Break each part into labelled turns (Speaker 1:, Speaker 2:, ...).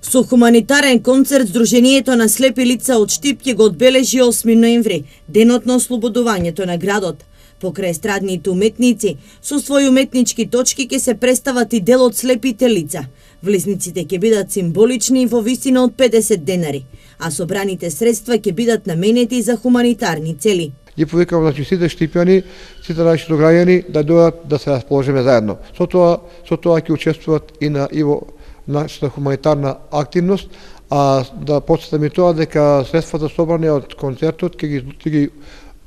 Speaker 1: Со хуманитарен концерт Сдруженијето на слепи лица од Штип ќе го одбележи 8 ноември, денот на ослободувањето на градот. Покрај естрадните уметници, со своји уметнички точки ќе се представат и дел од слепите лица. Влезниците ќе бидат символични во висина од 50 денари, а собраните средства ќе бидат наменети за хуманитарни цели.
Speaker 2: Ги повикам сите штипјани, сите наши сограѓани да дојдат да се расположиме заедно. Со тоа ќе учествуват и во нашата хуманитарна активност, а да подсетам и тоа дека средствата собрани од концертот ќе ги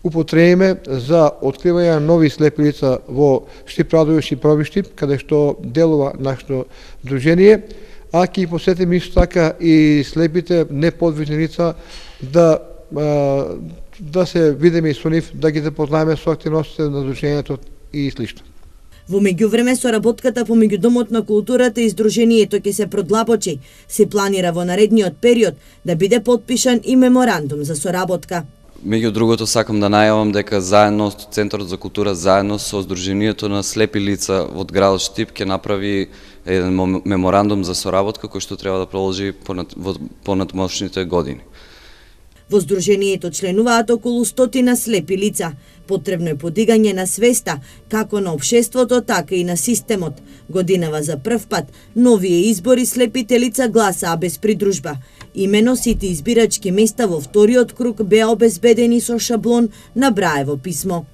Speaker 2: употребиме за откривање на нови слепи лица во Штип Радовиш и Проби Штип, каде што делува нашето дружение, а ќе посетиме исто така и слепите неподвижни лица да се видиме и со нив, да ги запознаеме со активностите на дружението и слично.
Speaker 1: Во меѓувреме соработката помеѓу Домот на културата и Сдруженијето ќе се продлабочи. Се планира во наредниот период да биде потпишан и меморандум за соработка.
Speaker 3: Меѓу другото, сакам да најавам дека заедно Центарот за култура заедно со Сдруженијето на слепи лица од градот Штип ќе направи еден меморандум за соработка кој што треба да продолжи во понатмошните години.
Speaker 1: Во Сдруженијето членуваат околу 100 слепи лица. Потребно е подигање на свеста, како на општеството, така и на системот. Годинава за прв пат, новие избори слепите лица гласаа без придружба. Имено сите избирачки места во вториот круг беа обезбедени со шаблон на Браево писмо.